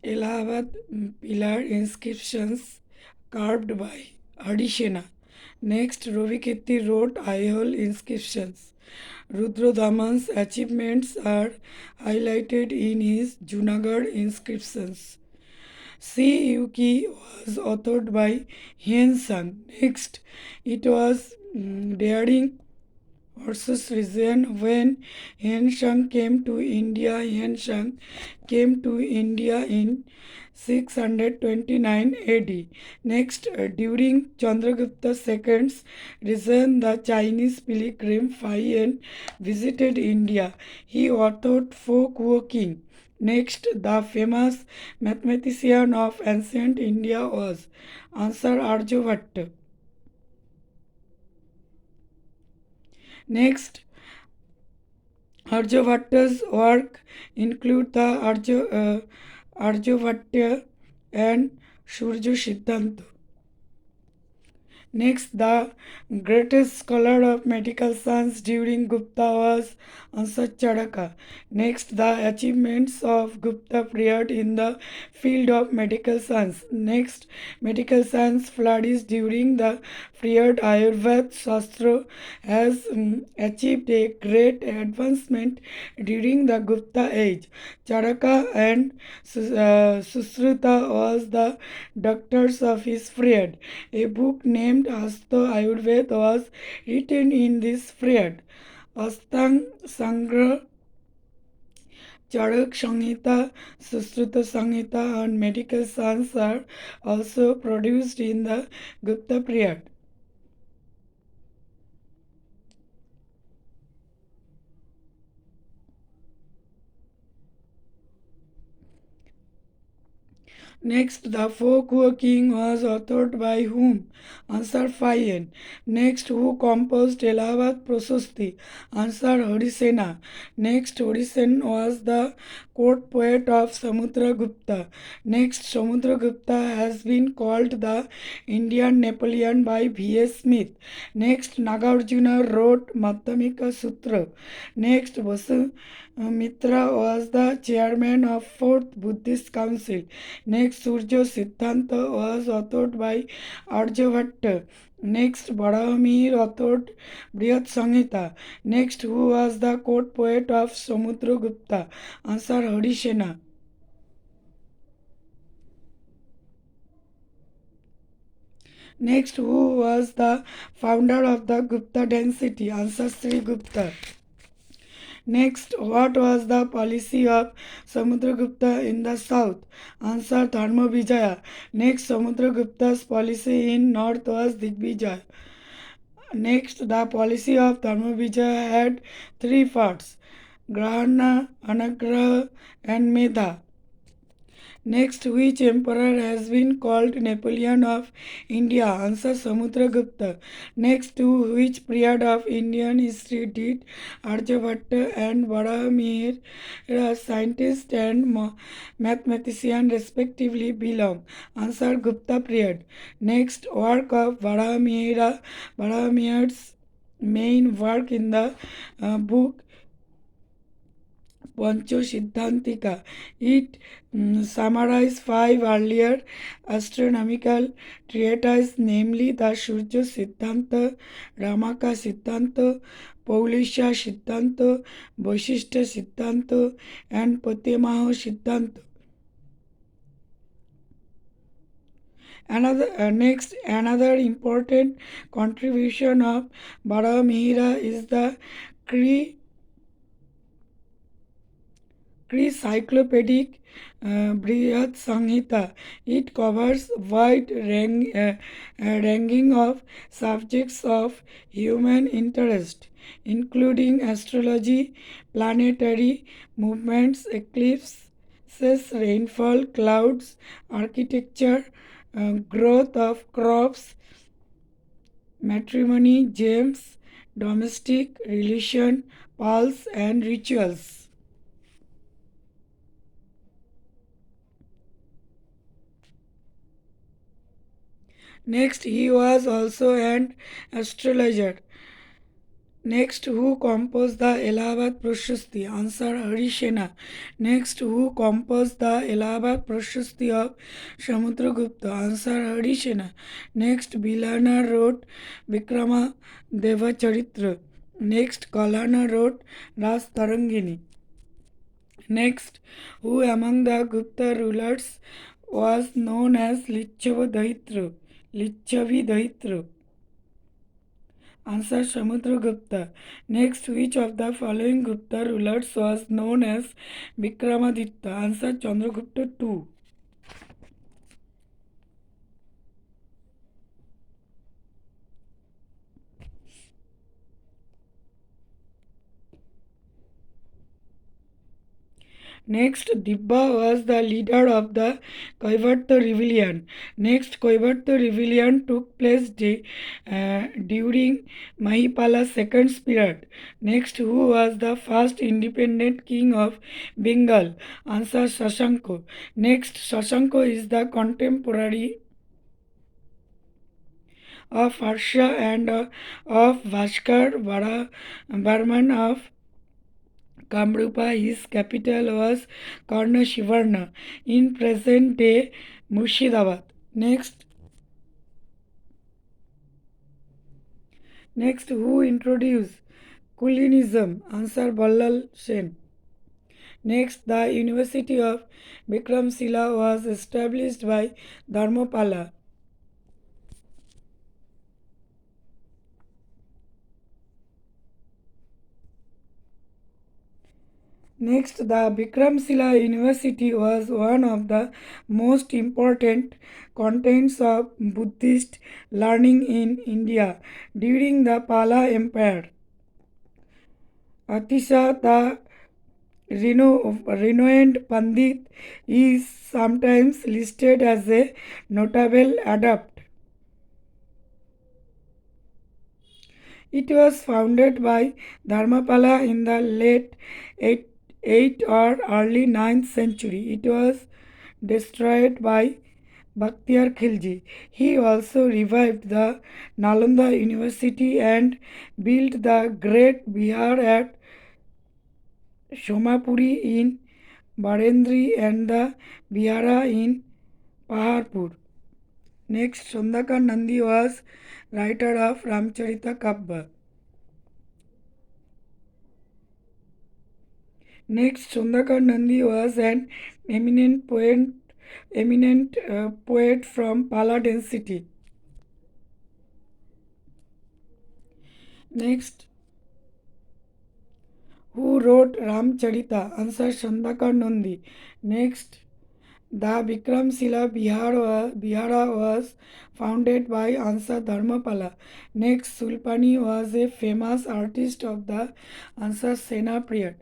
Allahabad pillar inscriptions carved by Adishena. Next, Rovikirti wrote Aihol inscriptions. Rudradaman's achievements are highlighted in his Junagadh inscriptions. Si Yuki was authored by Hien Sang. Next, it was daring versus reason when Hien Sang came to India. Hien Sang came to India in 629 AD. Next, during Chandragupta II's reign, the Chinese pilgrim Faiyan visited India. He authored folk working. Next, the famous mathematician of ancient India was Ansar Aryabhatta. Next, Aryabhatta's work include the Aryabhatta and Surya Siddhanta. Next, the greatest scholar of medical science during Gupta was Ansar Charaka. Next, the achievements of Gupta period in the field of medical science. Next, medical science flourished during the period Ayurveda Shastra has achieved a great advancement during the Gupta age. Charaka and Susruta was the doctors of his period. A book named Hasta Ayurveda was written in this period. Astang Sangra, Charak Samhita, Susruta Samhita, and medical science are also produced in the Gupta period. Next, the folk working was authored by whom? Answer Faiyan. Next, who composed Allahabad Prasasti? Answer Harisena. Next, Harisen was the court poet of Samudragupta. Next, Samudragupta has been called the Indian Napoleon by V.S. Smith. Next, Nagarjuna wrote Madhyamika Sutra. Next, Mitra was the chairman of 4th Buddhist Council. Next, Surya Siddhanta was authored by Aryabhatta. Next, Barahamir authored Brihad Samhita. Next, who was the court poet of Samudragupta? Answer Harisena. Next, who was the founder of the Gupta dynasty? Answer Sri Gupta. Next, what was the policy of Samudragupta in the south? Answer Dharmavijaya. Next, Samudragupta's policy in north was Digvijaya. Next, the policy of Dharmavijaya had three parts: Grahana, Anagraha, and Medha. Next, which emperor has been called Napoleon of India? Answer Samudragupta. Next, to which period of Indian history did Aryabhatta and Varahamihir, scientist and mathematician respectively, belong? Answer Gupta period. Next, work of Varahamihir's main work in the book Pancho Siddhantika. It summarizes five earlier astronomical treatises, namely the Surya Siddhanta, Ramaka Siddhanta, Paulisha Siddhanta, Vaishishta Siddhanta, and Patemaha Siddhanta. Another important contribution of Varahamihira is the Cree Cyclopedic Brihad Samhita. It covers wide ranging of subjects of human interest, including astrology, planetary movements, eclipses, rainfall, clouds, architecture, growth of crops, matrimony, gems, domestic relation, pulse, and rituals. Next, he was also an astrologer. Next, who composed the Allahabad Prashasti? Answer, Hari Sena. Next, who composed the Allahabad Prashasti of Samudragupta? Answer, Hari Sena. Next, Bilana wrote Vikrama Deva Charitra. Next, Kalana wrote Ras Tarangini. Next, who among the Gupta rulers was known as Licchavi Daitra? Answer, Samudragupta. Next, which of the following Gupta rulers was known as Vikramaditya? Answer, Chandragupta II. Next, Dibba was the leader of the Kaivarta rebellion. Next, Kaivarta rebellion took place during Mahipala's second period. Next, who was the first independent king of Bengal? Answer, Shashanko. Next, Shashanko is the contemporary of Harsha and of Bhaskar Barman of Kamrupa. His capital was Karnashivarna in present-day Murshidabad. Next, who introduced Kulinism? Answer, Ballal Sen. Next, the University of Vikramshila was established by Dharmapala. Next, the Vikramshila University was one of the most important contents of Buddhist learning in India during the Pala Empire. Atisha, the renowned Pandit, is sometimes listed as a notable adept. It was founded by Dharmapala in the late 8th or early 9th century. It was destroyed by Bakhtiyar Khilji. He also revived the Nalanda University and built the Great Bihar at Somapuri in Barendri and the Bihara in Paharpur. Next, Sondakar Nandi was writer of Ramcharita Kabbya. Next, Sondakar Nandi was an eminent poet from Pala density. Next, who wrote Ramcharita? Answer, Sondakar Nandi. Next, the Vikramshila Bihara was founded by Ansar Dharmapala. Next, Sulpani was a famous artist of the Ansar Sena period.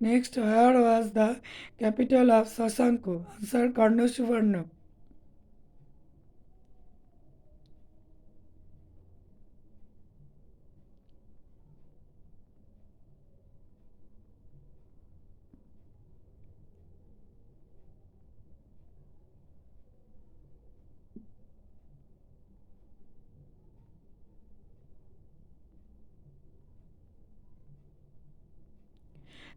Next, where was the capital of Shashanko? Answer, Karnashivarna.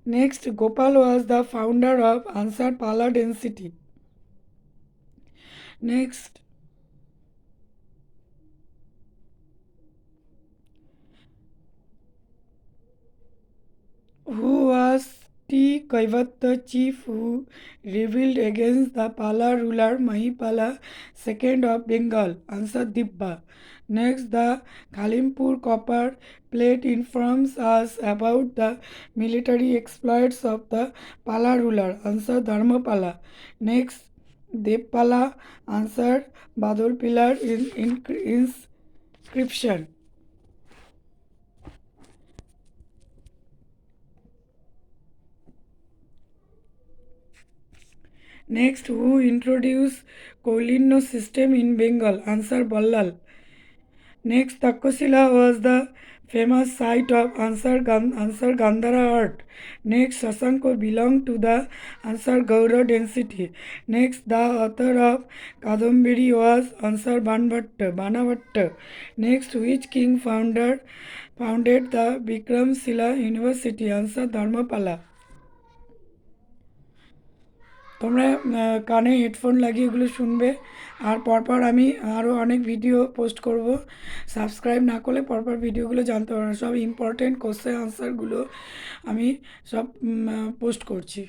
Next, Gopal was the founder of Ansar Pala density. Next, who was T. Kaivat, the chief who rebelled against the Pala ruler Mahipala II of Bengal? Answer, Dibba. Next, the Khalimpur copper plate informs us about the military exploits of the Pala ruler. Answer, Dharmapala. Next, Devpala answered Badol pillar in inscription. Next, who introduced Kolinno system in Bengal? Answer, Ballal. Next, Takshashila was the famous site of Ansar Gandhara art. Next, Shashanko belonged to the Ansar Gaura density. Next, the author of Kadambari was Ansar Banavatta. Next, which king founded founded the Vikramshila University? Answer Dharmapala. তোমরা কানে headphone লাগিয়ে এগুলো শুনবে, আর পরপর আমি আরও অনেক video post করব। সাবস্ক্রাইব না করলে পরপর ভিডিওগুলো জানতে পারো না, সব ইম্পর্টেন্ট কোশ্চেন আনসারগুলো আমি সব পোস্ট করছি।